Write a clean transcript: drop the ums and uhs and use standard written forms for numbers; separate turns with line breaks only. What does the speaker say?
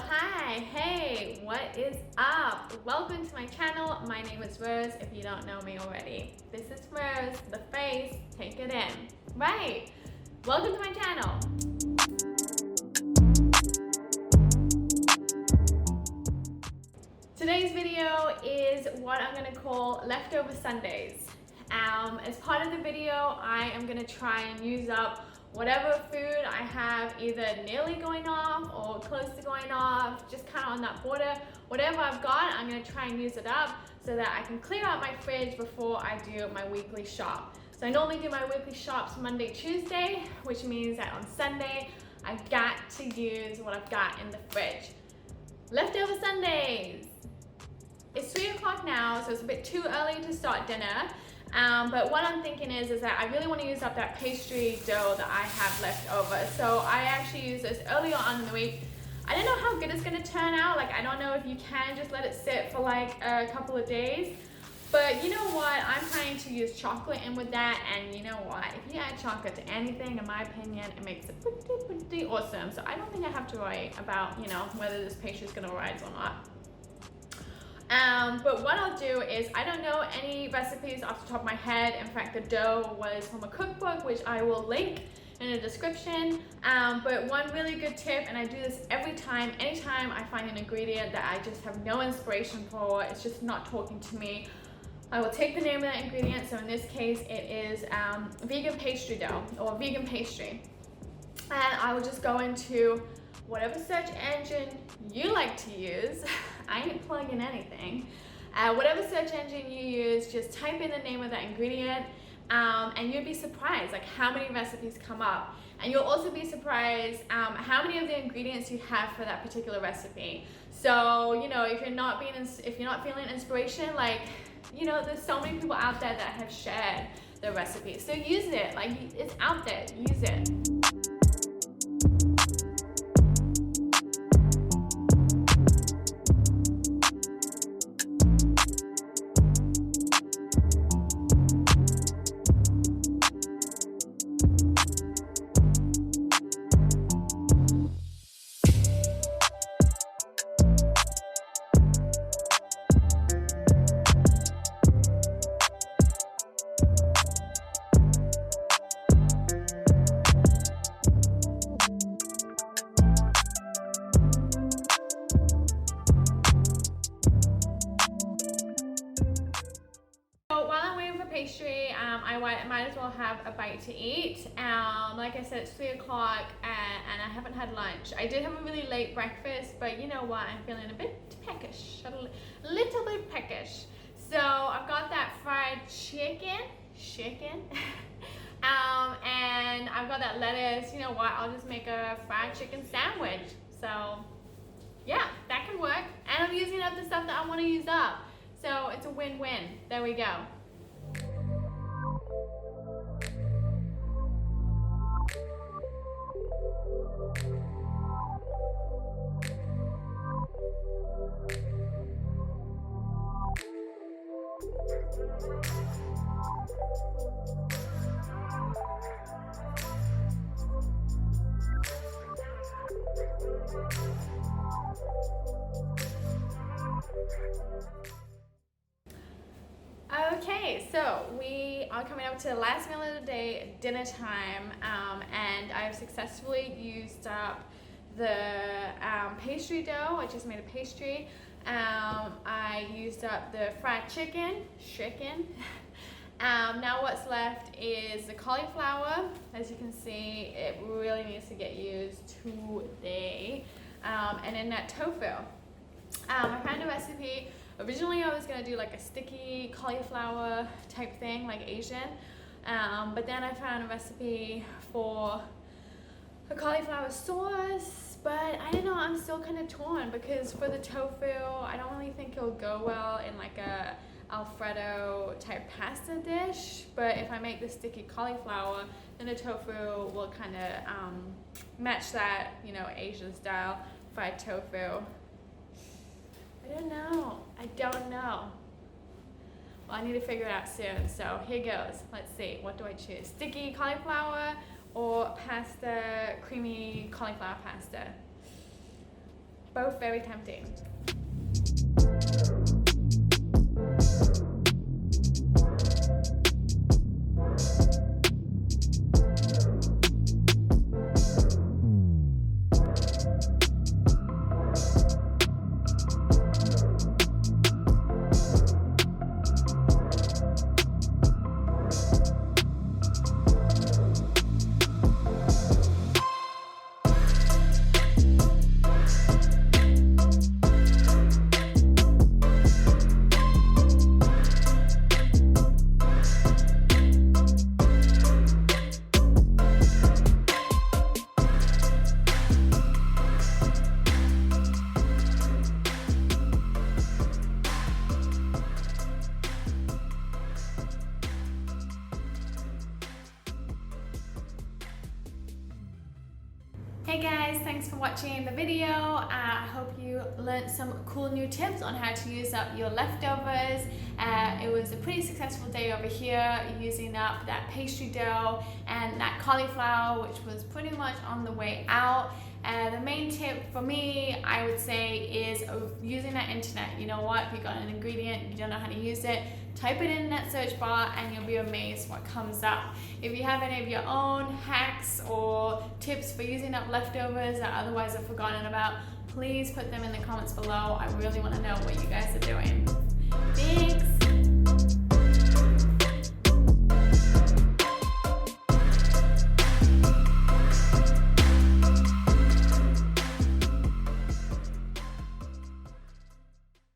Hi, hey, what is up? Welcome to my channel. My name is Rose, if you don't know me already. This is Rose, the face, take it in. Right, welcome to my channel. Today's video is what I'm gonna call leftover Sundays. As part of the video, I am gonna try and use up whatever food I have either nearly going off or close to going off, just kind of on that border. Whatever I've got, I'm gonna try and use it up so that I can clear out my fridge before I do my weekly shop. So I normally do my weekly shops Monday, Tuesday, which means that on Sunday, I've got to use what I've got in the fridge. Leftover Sundays. It's 3 o'clock now, so it's a bit too early to start dinner. But what I'm thinking is that I really want to use up that pastry dough that I have left over. So I actually use this earlier on in the week. I don't know how good it's going to turn out. Like, I don't know if you can just let it sit for like a couple of days. But you know what? I'm planning to use chocolate in with that. And you know what? If you add chocolate to anything, in my opinion, it makes it pretty awesome. So I don't think I have to worry about, whether this pastry is going to rise or not. But what I'll do is, I don't know any recipes off the top of my head. In fact, the dough was from a cookbook, which I will link in the description. But one really good tip, and I do this every time, anytime I find an ingredient that I just have no inspiration for, it's just not talking to me, I will take the name of that ingredient. So in this case, it is vegan pastry dough or vegan pastry. And I will just go into whatever search engine you like to use. I ain't plugging anything. Whatever search engine you use, just type in the name of that ingredient, and you'd be surprised like how many recipes come up. And you'll also be surprised how many of the ingredients you have for that particular recipe. So if you're not feeling inspiration, there's so many people out there that have shared the recipes. So use it. Like, it's out there. Use it. Pastry, I might as well have a bite to eat. Like I said, it's 3 o'clock and I haven't had lunch. I did have a really late breakfast, but you know what? I'm feeling a bit peckish, a little bit peckish. So I've got that fried chicken, and I've got that lettuce. You know what? I'll just make a fried chicken sandwich. So yeah, that can work. And I'm using up the stuff that I want to use up. So it's a win-win. There we go. Okay, so we are coming up to the last meal of the day, dinner time, and I've successfully used up the pastry dough. I just made a pastry. I used up the fried chicken. Now what's left is the cauliflower. As you can see, it really needs to get used today. And then that tofu. I found a recipe. Originally I was gonna do like a sticky cauliflower type thing, like Asian, but then I found a recipe for a cauliflower sauce, but I don't know, I'm still kind of torn because for the tofu, I don't really think it'll go well in like a Alfredo type pasta dish, but if I make the sticky cauliflower, then the tofu will kind of match that, Asian style fried tofu. I don't know. Well, I need to figure it out soon. So here goes. Let's see. What do I choose? Sticky cauliflower or pasta, creamy cauliflower pasta? Both very tempting. Hey guys, thanks for watching the video. I hope you learned some cool new tips on how to use up your leftovers. It was a pretty successful day over here using up that pastry dough and that cauliflower, which was pretty much on the way out. The main tip for me, I would say, is using that internet. You know what, if you got an ingredient, you don't know how to use it, type it in that search bar and you'll be amazed what comes up. If you have any of your own hacks or tips for using up leftovers that otherwise I've forgotten about, please put them in the comments below. I really want to know what you guys are doing. Thanks!